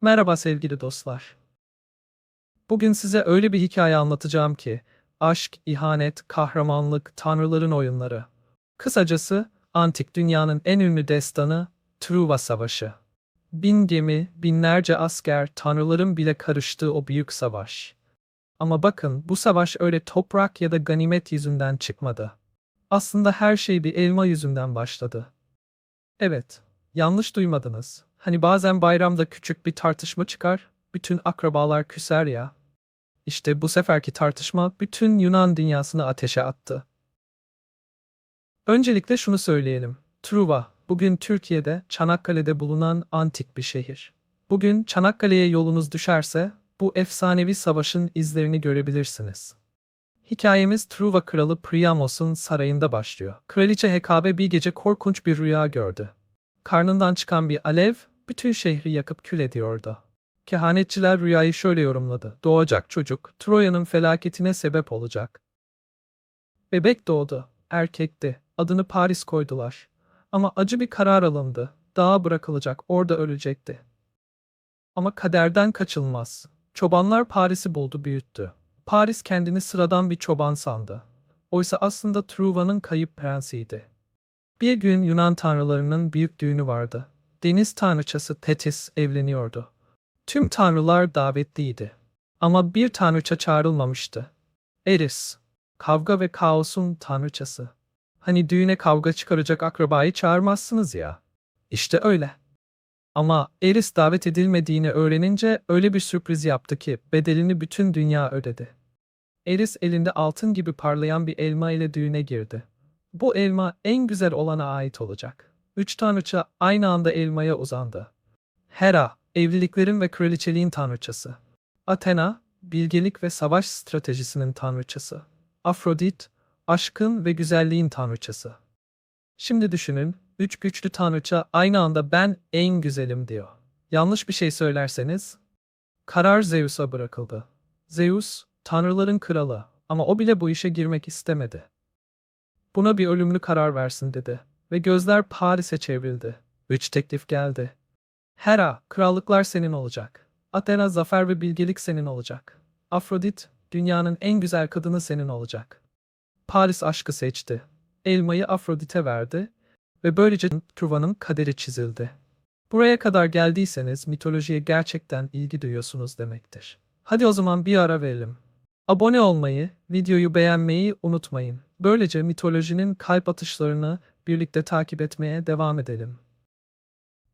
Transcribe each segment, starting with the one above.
Merhaba sevgili dostlar. Bugün size öyle bir hikaye anlatacağım ki, aşk, ihanet, kahramanlık, tanrıların oyunları. Kısacası, antik dünyanın en ünlü destanı, Truva Savaşı. Bin gemi, binlerce asker, tanrıların bile karıştığı o büyük savaş. Ama bakın, bu savaş öyle toprak ya da ganimet yüzünden çıkmadı. Aslında her şey bir elma yüzünden başladı. Evet, yanlış duymadınız. Hani bazen bayramda küçük bir tartışma çıkar, bütün akrabalar küser ya. İşte bu seferki tartışma bütün Yunan dünyasını ateşe attı. Öncelikle şunu söyleyelim. Truva, bugün Türkiye'de Çanakkale'de bulunan antik bir şehir. Bugün Çanakkale'ye yolunuz düşerse bu efsanevi savaşın izlerini görebilirsiniz. Hikayemiz Truva kralı Priamos'un sarayında başlıyor. Kraliçe Hekabe bir gece korkunç bir rüya gördü. Karnından çıkan bir alev bütün şehri yakıp kül ediyordu. Kehanetçiler rüyayı şöyle yorumladı. Doğacak çocuk Troya'nın felaketine sebep olacak. Bebek doğdu. Erkekti. Adını Paris koydular. Ama acı bir karar alındı. Dağa bırakılacak, orada ölecekti. Ama kaderden kaçılmaz. Çobanlar Paris'i buldu, büyüttü. Paris kendini sıradan bir çoban sandı. Oysa aslında Truva'nın kayıp prensiydi. Bir gün Yunan tanrılarının büyük düğünü vardı. Deniz tanrıçası Thetis evleniyordu. Tüm tanrılar davetliydi. Ama bir tanrıça çağrılmamıştı. Eris, kavga ve kaosun tanrıçası. Hani düğüne kavga çıkaracak akrabayı çağırmazsınız ya. İşte öyle. Ama Eris davet edilmediğini öğrenince öyle bir sürpriz yaptı ki bedelini bütün dünya ödedi. Eris elinde altın gibi parlayan bir elma ile düğüne girdi. Bu elma en güzel olana ait olacak. Üç tanrıça aynı anda elmaya uzandı. Hera, evliliklerin ve kraliçeliğin tanrıçası. Athena, bilgelik ve savaş stratejisinin tanrıçası. Afrodit, aşkın ve güzelliğin tanrıçası. Şimdi düşünün, üç güçlü tanrıça aynı anda ben en güzelim diyor. Yanlış bir şey söylerseniz, karar Zeus'a bırakıldı. Zeus, tanrıların kralı ama o bile bu işe girmek istemedi. Buna bir ölümlü karar versin dedi ve gözler Paris'e çevrildi. Üç teklif geldi. Hera, krallıklar senin olacak. Athena, zafer ve bilgelik senin olacak. Afrodit, dünyanın en güzel kadını senin olacak. Paris aşkı seçti. Elmayı Afrodit'e verdi ve böylece Truva'nın kaderi çizildi. Buraya kadar geldiyseniz mitolojiye gerçekten ilgi duyuyorsunuz demektir. Hadi o zaman bir ara verelim. Abone olmayı, videoyu beğenmeyi unutmayın. Böylece mitolojinin kalp atışlarını birlikte takip etmeye devam edelim.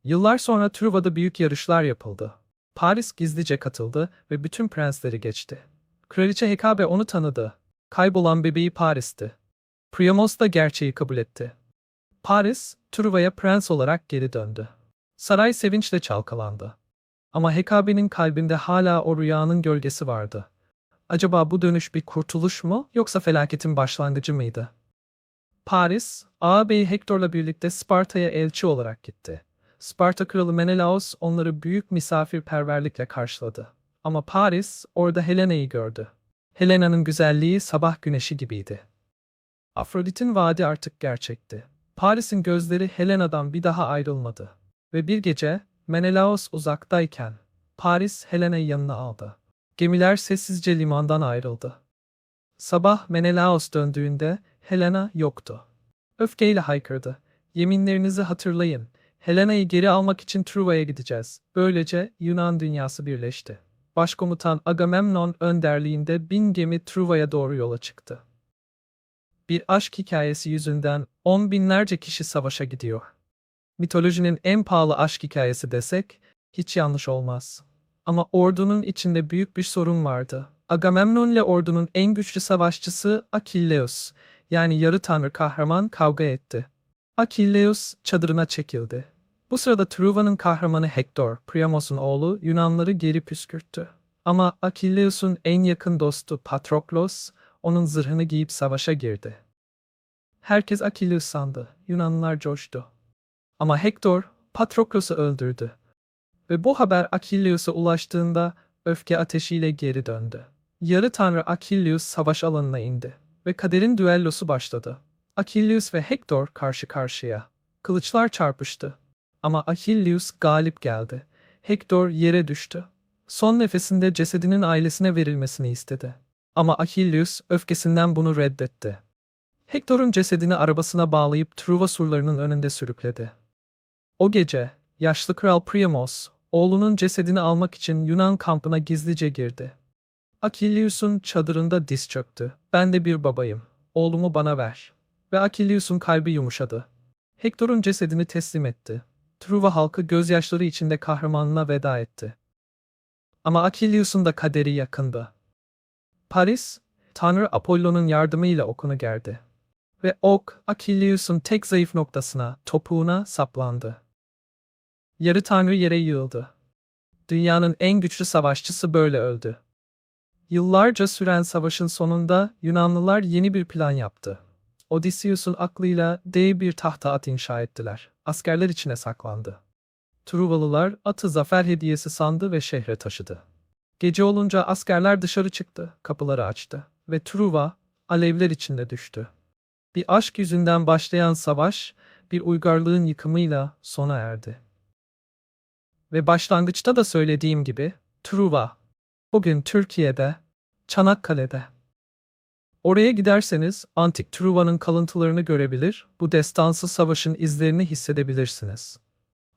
Yıllar sonra Truva'da büyük yarışlar yapıldı. Paris gizlice katıldı ve bütün prensleri geçti. Kraliçe Hekabe onu tanıdı. Kaybolan bebeği Paris'ti. Priamos da gerçeği kabul etti. Paris, Truva'ya prens olarak geri döndü. Saray sevinçle çalkalandı. Ama Hekabe'nin kalbinde hala o rüyanın gölgesi vardı. Acaba bu dönüş bir kurtuluş mu yoksa felaketin başlangıcı mıydı? Paris, ağabeyi Hektor'la birlikte Sparta'ya elçi olarak gitti. Sparta kralı Menelaos onları büyük misafirperverlikle karşıladı. Ama Paris orada Helena'yı gördü. Helena'nın güzelliği sabah güneşi gibiydi. Afrodit'in vaadi artık gerçekti. Paris'in gözleri Helena'dan bir daha ayrılmadı. Ve bir gece Menelaos uzaktayken Paris Helena'yı yanına aldı. Gemiler sessizce limandan ayrıldı. Sabah Menelaos döndüğünde Helena yoktu. Öfkeyle haykırdı. Yeminlerinizi hatırlayın. Helena'yı geri almak için Truva'ya gideceğiz. Böylece Yunan dünyası birleşti. Başkomutan Agamemnon önderliğinde 1000 gemi Truva'ya doğru yola çıktı. Bir aşk hikayesi yüzünden on binlerce kişi savaşa gidiyor. Mitolojinin en pahalı aşk hikayesi desek hiç yanlış olmaz. Ama ordunun içinde büyük bir sorun vardı. Agamemnon ile ordunun en güçlü savaşçısı Akilleus, yani yarı tanrı kahraman kavga etti. Akilleus çadırına çekildi. Bu sırada Truva'nın kahramanı Hektor, Priamos'un oğlu, Yunanları geri püskürttü. Ama Akilleus'un en yakın dostu Patroklos, onun zırhını giyip savaşa girdi. Herkes Akilleus sandı. Yunanlılar coştu. Ama Hektor, Patroklos'u öldürdü. Ve bu haber Akilleus'a ulaştığında öfke ateşiyle geri döndü. Yarı tanrı Akilleus savaş alanına indi. Ve kaderin düellosu başladı. Akilleus ve Hektor karşı karşıya. Kılıçlar çarpıştı. Ama Akilleus galip geldi. Hector yere düştü. Son nefesinde cesedinin ailesine verilmesini istedi. Ama Achilleus öfkesinden bunu reddetti. Hector'un cesedini arabasına bağlayıp Truva surlarının önünde sürükledi. O gece, yaşlı kral Priamos, oğlunun cesedini almak için Yunan kampına gizlice girdi. Achilleus'un çadırında diz çöktü. "Ben de bir babayım. Oğlumu bana ver." Ve Achilleus'un kalbi yumuşadı. Hector'un cesedini teslim etti. Truva halkı gözyaşları içinde kahramanına veda etti. Ama Achilleus'un da kaderi yakındı. Paris, Tanrı Apollo'nun yardımıyla okunu gerdi. Ve ok, Achilleus'un tek zayıf noktasına, topuğuna saplandı. Yarı tanrı yere yığıldı. Dünyanın en güçlü savaşçısı böyle öldü. Yıllarca süren savaşın sonunda Yunanlılar yeni bir plan yaptı. Odysseus'un aklıyla dev bir tahta at inşa ettiler. Askerler içine saklandı. Truvalılar atı zafer hediyesi sandı ve şehre taşıdı. Gece olunca askerler dışarı çıktı, kapıları açtı ve Truva alevler içinde düştü. Bir aşk yüzünden başlayan savaş, bir uygarlığın yıkımıyla sona erdi. Ve başlangıçta da söylediğim gibi, Truva, bugün Türkiye'de, Çanakkale'de. Oraya giderseniz antik Truva'nın kalıntılarını görebilir, bu destansı savaşın izlerini hissedebilirsiniz.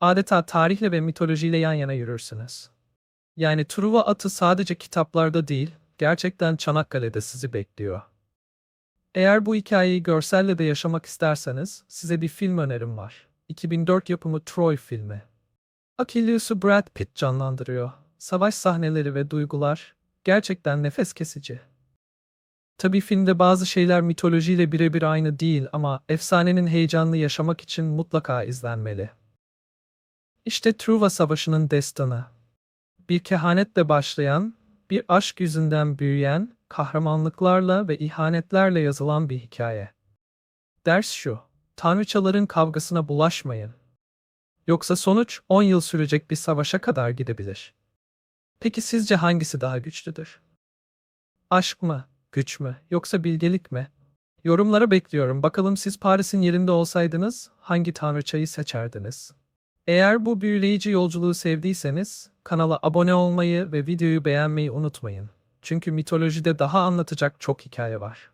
Adeta tarihle ve mitolojiyle yan yana yürürsünüz. Yani Truva atı sadece kitaplarda değil, gerçekten Çanakkale'de sizi bekliyor. Eğer bu hikayeyi görselle de yaşamak isterseniz, size bir film önerim var. 2004 yapımı Troy filmi. Achilleus'u Brad Pitt canlandırıyor. Savaş sahneleri ve duygular gerçekten nefes kesici. Tabii filmde bazı şeyler mitolojiyle birebir aynı değil ama efsanenin heyecanını yaşamak için mutlaka izlenmeli. İşte Truva Savaşı'nın destanı. Bir kehanetle başlayan, bir aşk yüzünden büyüyen, kahramanlıklarla ve ihanetlerle yazılan bir hikaye. Ders şu, tanrıçaların kavgasına bulaşmayın. Yoksa sonuç 10 yıl sürecek bir savaşa kadar gidebilir. Peki sizce hangisi daha güçlüdür? Aşk mı, güç mü, yoksa bilgelik mi? Yorumlara bekliyorum. Bakalım siz Paris'in yerinde olsaydınız hangi tanrıçayı seçerdiniz? Eğer bu büyüleyici yolculuğu sevdiyseniz kanala abone olmayı ve videoyu beğenmeyi unutmayın. Çünkü mitolojide daha anlatacak çok hikaye var.